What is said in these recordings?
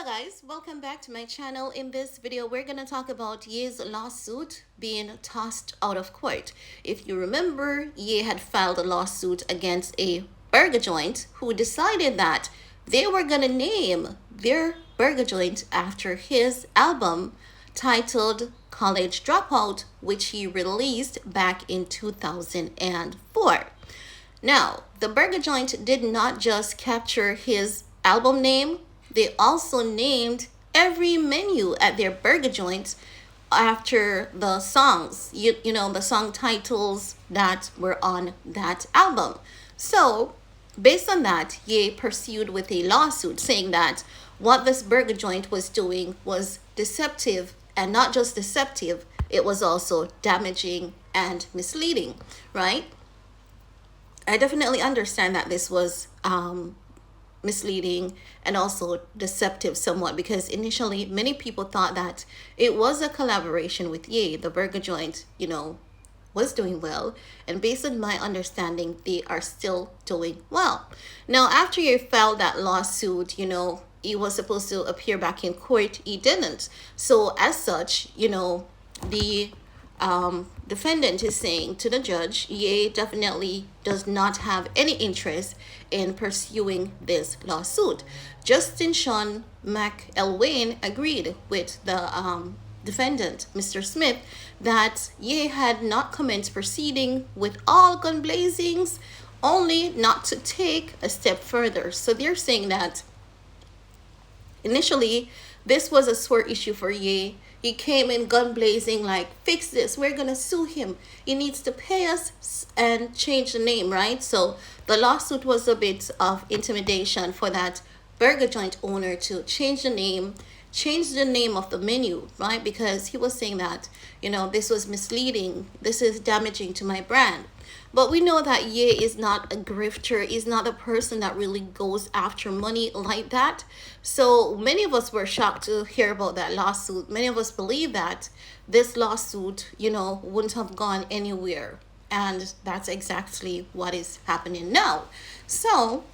Guys, welcome back to my channel. In this video we're going to talk about Ye's lawsuit being tossed out of court. If you remember, Ye had filed a lawsuit against a burger joint who decided that they were going to name their burger joint after his album titled College Dropout, which he released back in 2004. Now, the burger joint did not just capture his album name, they also named every menu at their burger joint after the songs, you know, the song titles that were on that album. So, based on that, Ye pursued with a lawsuit saying that what this burger joint was doing was deceptive, and not just deceptive, it was also damaging and misleading, right? I definitely understand that this was misleading and also deceptive somewhat, because initially many people thought that it was a collaboration with Ye. The burger joint, was doing well, and based on my understanding, they are still doing well. Now, after Ye filed that lawsuit, he was supposed to appear back in court. He didn't. So as such, the defendant is saying to the judge, Ye definitely does not have any interest in pursuing this lawsuit. Justin Sean McElwain agreed with the defendant, Mr. Smith, that Ye had not commenced proceeding with all gun blazings, only not to take a step further. So they're saying that initially this was a sore issue for Ye. He came in gun blazing, like, fix this, we're gonna sue him, he needs to pay us and change the name, right? So the lawsuit was a bit of intimidation for that burger joint owner to change the name of the menu, right? Because he was saying that, this was misleading, this is damaging to my brand. But we know that Ye is not a grifter, is not a person that really goes after money like that. So many of us were shocked to hear about that lawsuit. Many of us believe that this lawsuit, wouldn't have gone anywhere. And that's exactly what is happening now. So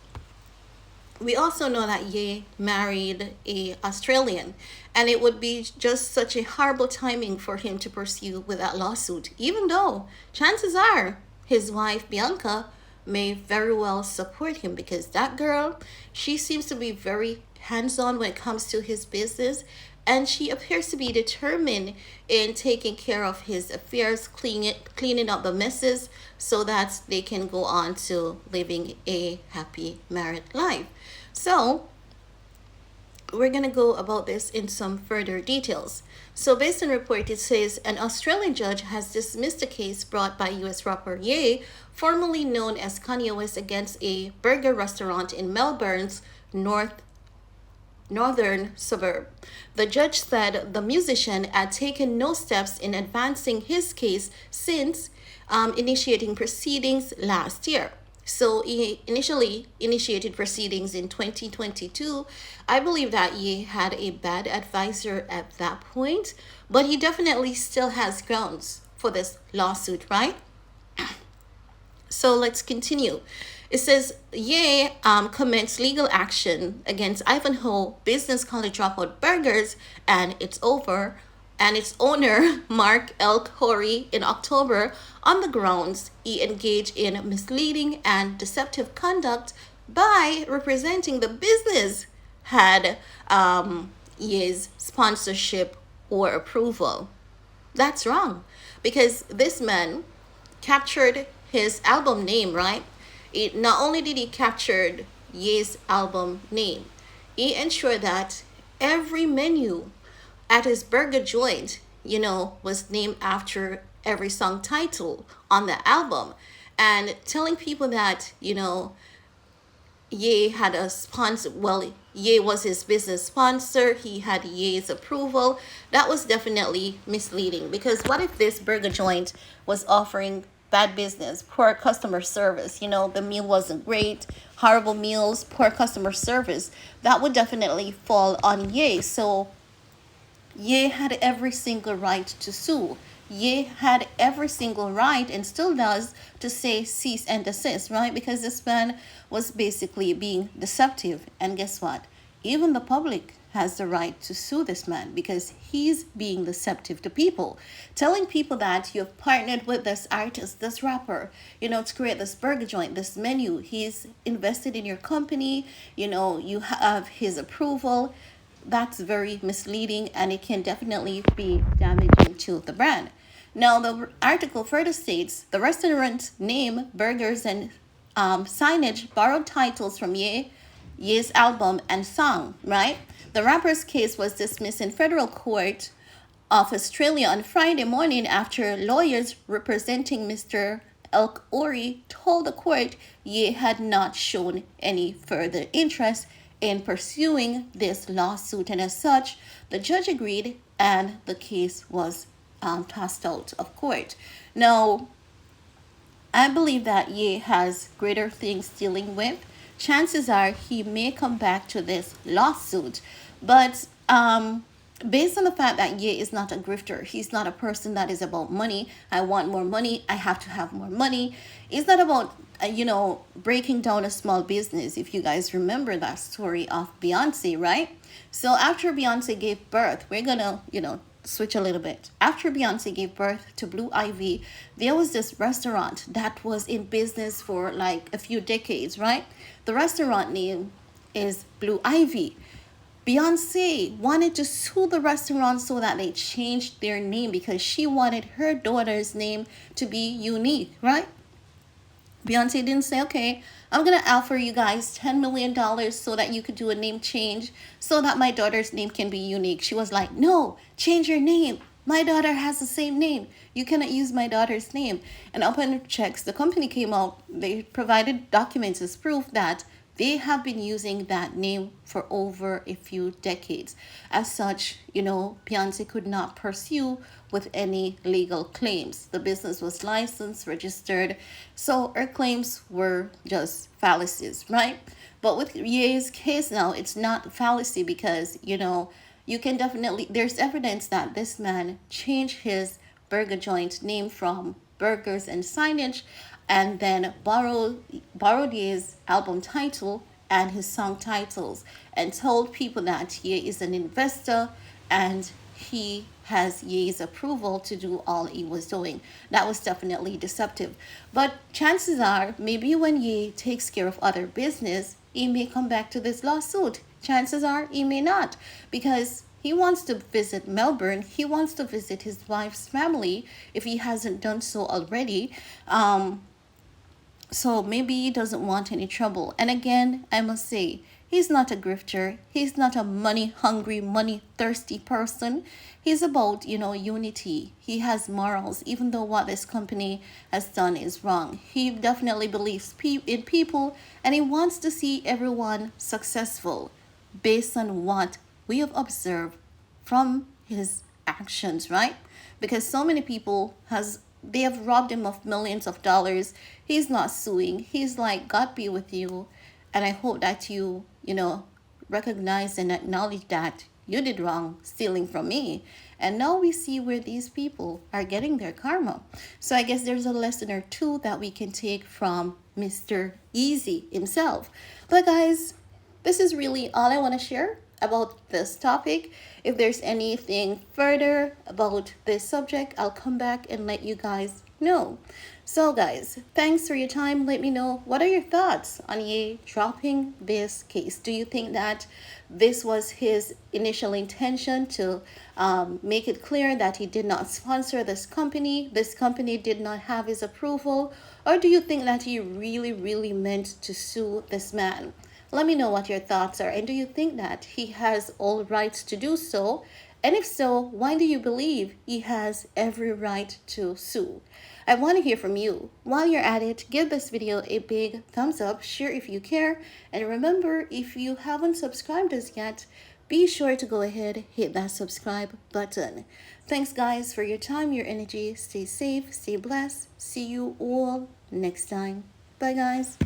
we also know that Ye married a Australian, and it would be just such a horrible timing for him to pursue with that lawsuit, even though chances are his wife Bianca may very well support him, because that girl, she seems to be very hands-on when it comes to his business, and she appears to be determined in taking care of his affairs, cleaning up the messes, so that they can go on to living a happy married life. So we're going to go about this in some further details. So based on report, it says an Australian judge has dismissed a case brought by U.S. rapper Ye, formerly known as Kanye West, against a burger restaurant in Melbourne's northern suburb. The judge said the musician had taken no steps in advancing his case since initiating proceedings last year. So he initially initiated proceedings in 2022. I believe that Ye had a bad advisor at that point, but he definitely still has grounds for this lawsuit, right? So let's continue. It says Ye commenced legal action against Ivanhoe Business College Dropout Burgers and its owner, Mark L. Corey, in October on the grounds he engaged in misleading and deceptive conduct by representing the business had Ye's sponsorship or approval. That's wrong, because this man captured his album name, right? Not only did he capture Ye's album name, he ensured that every menu at his burger joint, was named after every song title on the album, and telling people that, Ye had a sponsor. Well, Ye was his business sponsor. He had Ye's approval. That was definitely misleading, because what if this burger joint was offering bad business, poor customer service? The meal wasn't great, horrible meals, poor customer service. That would definitely fall on Ye. So Ye had every single right to sue. Ye had every single right, and still does, to say cease and desist, right? Because this man was basically being deceptive. And guess what? even the public has the right to sue this man because he's being deceptive to people, telling people that you've partnered with this artist, this rapper, to create this burger joint, this menu. He's invested in your company, you have his approval. That's very misleading, and it can definitely be damaging to the brand. Now, the article further states the restaurant name, burgers, and signage borrowed titles from Ye's album and song, right? The rapper's case was dismissed in federal court of Australia on Friday morning after lawyers representing Mr. Elk Ori told the court Ye had not shown any further interest in pursuing this lawsuit, and as such, the judge agreed and the case was tossed out of court. Now, I believe that Ye has greater things dealing with. Chances are he may come back to this lawsuit, but based on the fact that Ye is not a grifter, he's not a person that is about money. I want more money, I have to have more money. It's not about breaking down a small business. If you guys remember that story of Beyonce, right? So after Beyonce gave birth, we're gonna switch a little bit. After Beyonce gave birth to Blue Ivy, there was this restaurant that was in business for like a few decades, right? The restaurant name is Blue Ivy. Beyonce wanted to sue the restaurant so that they changed their name because she wanted her daughter's name to be unique, right? Beyonce didn't say, okay, I'm going to offer you guys $10 million so that you could do a name change so that my daughter's name can be unique. She was like, no, change your name. My daughter has the same name. You cannot use my daughter's name. And upon checks, the company came out. They provided documents as proof that they have been using that name for over a few decades. As such, Beyonce could not pursue with any legal claims. The business was licensed, registered, so her claims were just fallacies, right? But with Ye's case now, it's not fallacy because, you can definitely, there's evidence that this man changed his burger joint name from Burgers and Signage and then borrowed his album title and his song titles and told people that Ye is an investor and he has Ye's approval to do all he was doing. That was definitely deceptive. But chances are, maybe when Ye takes care of other business, he may come back to this lawsuit. Chances are he may not, because he wants to visit Melbourne. He wants to visit his wife's family if he hasn't done so already. So maybe he doesn't want any trouble. And again, I must say, he's not a grifter. He's not a money-hungry, money-thirsty person. He's about, unity. He has morals, even though what this company has done is wrong. He definitely believes in people, and he wants to see everyone successful based on what we have observed from his actions, right? Because so many people they have robbed him of millions of dollars. He's not suing. He's like, God be with you. And I hope that you, recognize and acknowledge that you did wrong stealing from me. And now we see where these people are getting their karma. So I guess there's a lesson or two that we can take from Mr. Easy himself. But guys, this is really all I want to share about this topic. If there's anything further about this subject, I'll come back and let you guys know. So guys, thanks for your time. Let me know, what are your thoughts on Ye dropping this case? Do you think that this was his initial intention to make it clear that he did not sponsor this company did not have his approval? Or do you think that he really meant to sue this man? Let me know what your thoughts are, and do you think that he has all rights to do so? And if so, why do you believe he has every right to sue? I want to hear from you. While you're at it, give this video a big thumbs up, share if you care, and remember, if you haven't subscribed us yet, be sure to go ahead, hit that subscribe button. Thanks guys for your time, your energy. Stay safe, stay blessed. See you all next time. Bye guys.